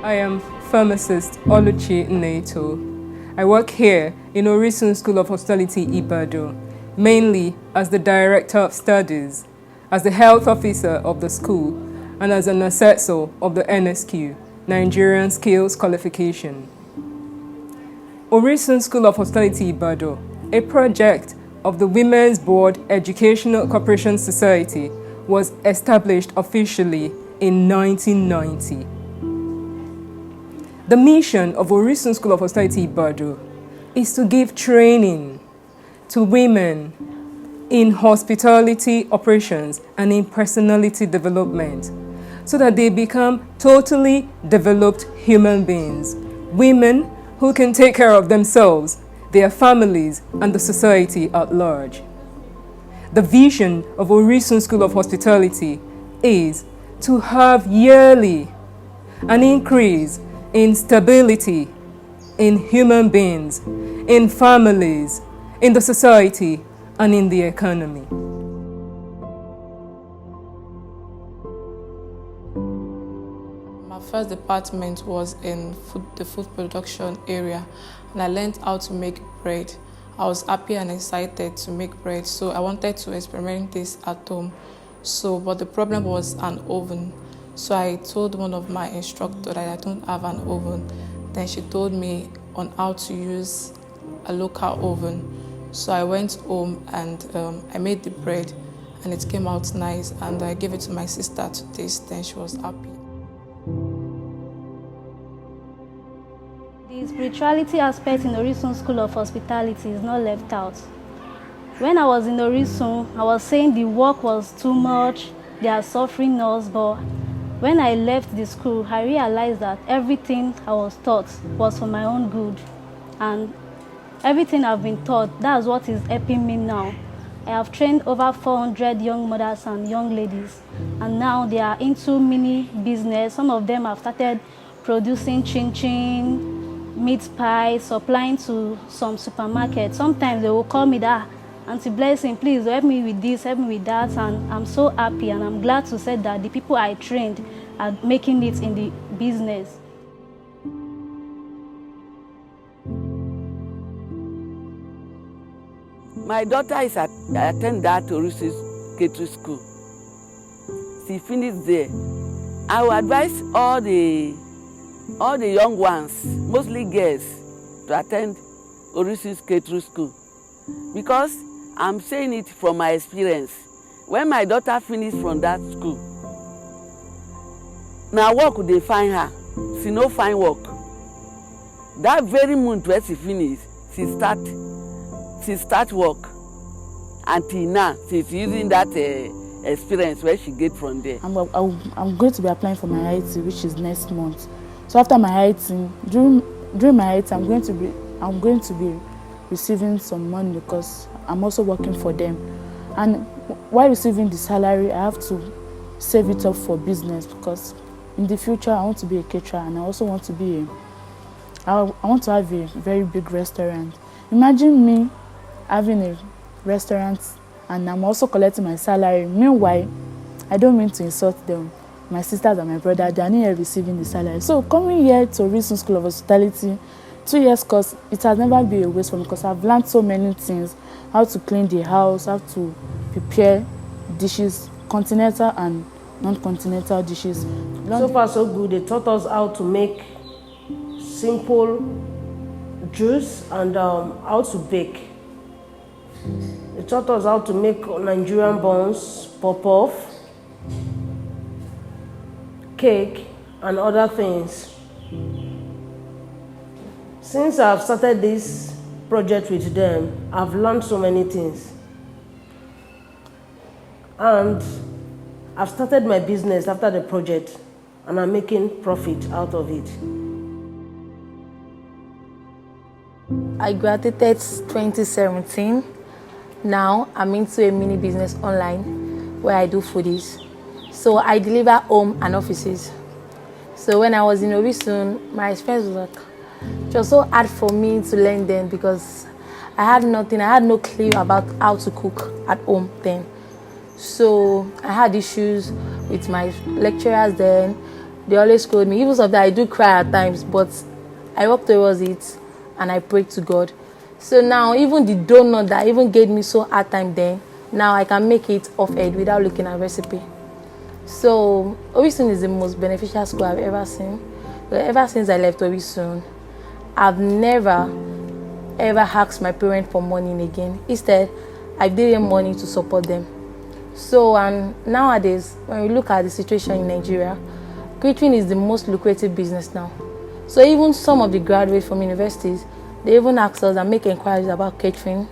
I am pharmacist Oluchi Neto. I work here in Orisun School of Hospitality, Ibadan, mainly as the Director of Studies, as the Health Officer of the school, and as an assessor of the NSQ, Nigerian Skills Qualification. Orisun School of Hospitality, Ibadan, a project of the Women's Board Educational Cooperation Society, was established officially in 1990. The mission of Orisun School of Hospitality, Ibadan is to give training to women in hospitality operations and in personality development so that they become totally developed human beings, women who can take care of themselves, their families, and the society at large. The vision of Orisun School of Hospitality is to have yearly an increase in stability in human beings, in families, in the society, and in the economy. My first department was in the food production area, and I learned how to make bread. I was happy and excited to make bread, so I wanted to experiment this at home. But the problem was an oven. So I told one of my instructors that I don't have an oven. Then she told me on how to use a local oven. So I went home and I made the bread, and it came out nice, and I gave it to my sister to taste. Then she was happy. The spirituality aspect in Orisun School of Hospitality is not left out. When I was in Orisun, I was saying the work was too much, they are suffering us, but when I left the school, I realized that everything I was taught was for my own good. And everything I've been taught, that's what is helping me now. I have trained over 400 young mothers and young ladies, and now they are into mini business. Some of them have started producing chin-chin, meat pie, supplying to some supermarkets. Sometimes they will call me that, Auntie Blessing, please help me with this, help me with that, and I'm so happy and I'm glad to say that the people I trained are making it in the business. My daughter is attend that Orisun Catering School. She finished there. I will advise all the young ones, mostly girls, to attend Orisun Catering School, because I'm saying it from my experience. When my daughter finished from that school, now work they find her. She no find work. That very month when she finish, she start work. Until now, she's using that experience where she get from there. I'm going to be applying for my IT, which is next month. So after my IT, during my IT, I'm going to be receiving some money because I'm also working for them. And while receiving the salary, I have to save it up for business, because in the future I want to be a caterer, and I also want to I want to have a very big restaurant. Imagine me having a restaurant and I'm also collecting my salary. Meanwhile, I don't mean to insult them. My sisters and my brother, they are not here receiving the salary. So coming here to Orisun School of Hospitality, 2 years course, it has never been a waste for me, because I've learned so many things: how to clean the house, how to prepare dishes, continental and non-continental dishes. So far so good. They taught us how to make simple juice and how to bake. They taught us how to make Nigerian buns, pop-off, cake, and other things. Since I've started this project with them, I've learned so many things. And I've started my business after the project, and I'm making profit out of it. I graduated 2017. Now I'm into a mini business online where I do foodies. So I deliver home and offices. So when I was in Orisun, my experience was like, it was so hard for me to learn then, because I had no clue about how to cook at home then. So I had issues with my lecturers then. They always scold me. Even sometimes I do cry at times, but I work towards it and I pray to God. So now, even the donut that even gave me so hard time then, now I can make it off-head without looking at recipe. So Orisun is the most beneficial school I've ever seen. Ever since I left Orisun, I've never ever asked my parents for money again. Instead, I gave them money to support them. So, and nowadays, when we look at the situation in Nigeria, catering is the most lucrative business now. So even some of the graduates from universities, they even ask us and make inquiries about catering,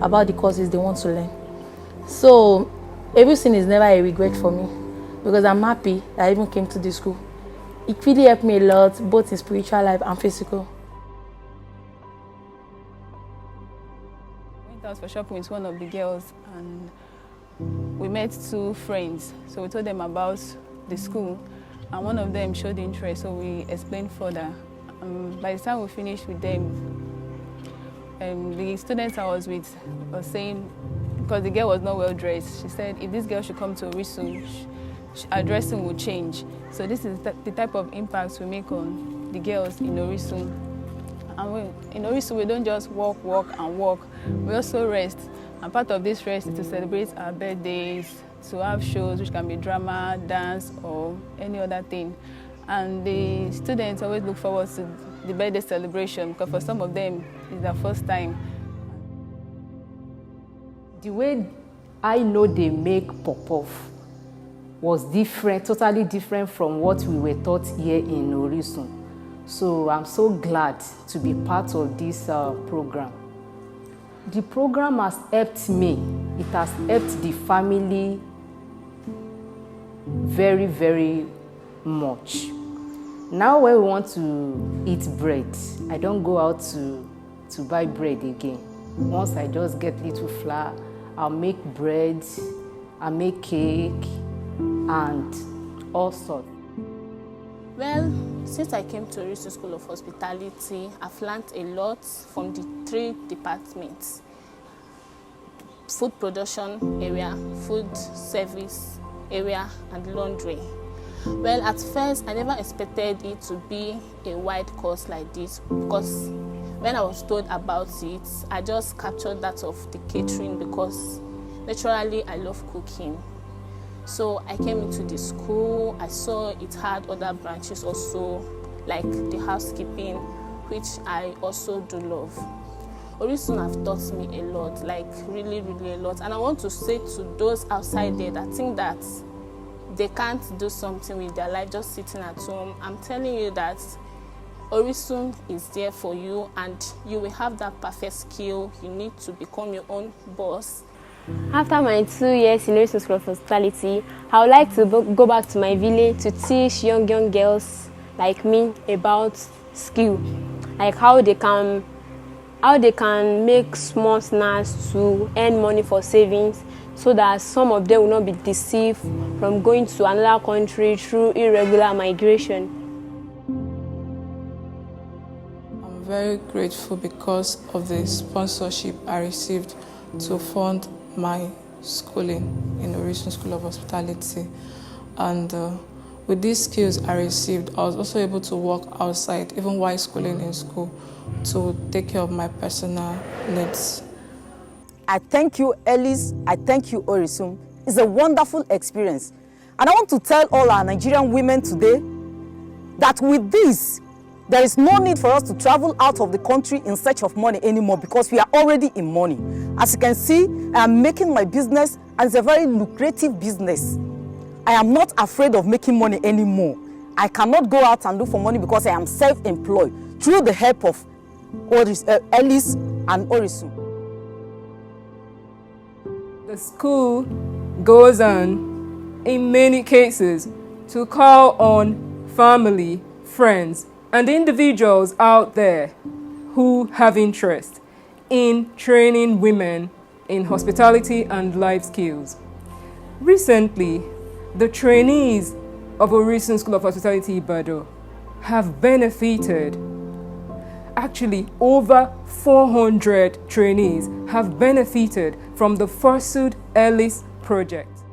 about the courses they want to learn. So everything is never a regret for me because I'm happy that I even came to this school. It really helped me a lot, both in spiritual life and physical. I went out for shopping with one of the girls and we met two friends. So we told them about the school and one of them showed interest, so we explained further. By the time we finished with them, the students I was with was saying, because the girl was not well dressed, she said if this girl should come to Orisun, her dressing will change. So this is the type of impact we make on the girls in Orisun. And in Orisun, we don't just walk, and walk. We also rest. And part of this rest is to celebrate our birthdays, to have shows, which can be drama, dance, or any other thing. And the students always look forward to the birthday celebration, because for some of them, it's their first time. The way I know they make pop-off was different, totally different from what we were taught here in Orisun. So I'm so glad to be part of this program. The program has helped me. It has helped the family very, very much. Now when we want to eat bread, I don't go out to buy bread again. Once I just get little flour, I'll make bread, I'll make cake, and all sorts. Well, since I came to Orisun School of Hospitality, I've learned a lot from the 3 departments: food production area, food service area, and laundry. Well, at first, I never expected it to be a wide course like this, because when I was told about it, I just captured that of the catering because naturally I love cooking. So I came into the school, I saw it had other branches also, like the housekeeping, which I also do love. Orisun have taught me a lot, like really, really a lot. And I want to say to those outside there that think that they can't do something with their life just sitting at home, I'm telling you that Orisun is there for you, and you will have that perfect skill. You need to become your own boss. After my 2 years in Orisun School of Hospitality, I would like to go back to my village to teach young girls like me about skill, like how they can make small snacks to earn money for savings, so that some of them will not be deceived from going to another country through irregular migration. I'm very grateful because of the sponsorship I received to fund my schooling in Orisun School of Hospitality. And with these skills I received, I was also able to work outside, even while schooling in school, to take care of my personal needs. I thank you, Ellis. I thank you, Orisun. It's a wonderful experience. And I want to tell all our Nigerian women today that with this, there is no need for us to travel out of the country in search of money anymore, because we are already in money. As you can see, I am making my business, and it's a very lucrative business. I am not afraid of making money anymore. I cannot go out and look for money because I am self-employed through the help of Ellis and Orisun. The school goes on, in many cases, to call on family, friends, and individuals out there who have interest in training women in hospitality and life skills. Recently, the trainees of Orisun School of Hospitality Ibadan have benefited. Actually, over 400 trainees have benefited from the Forsud Ellis project.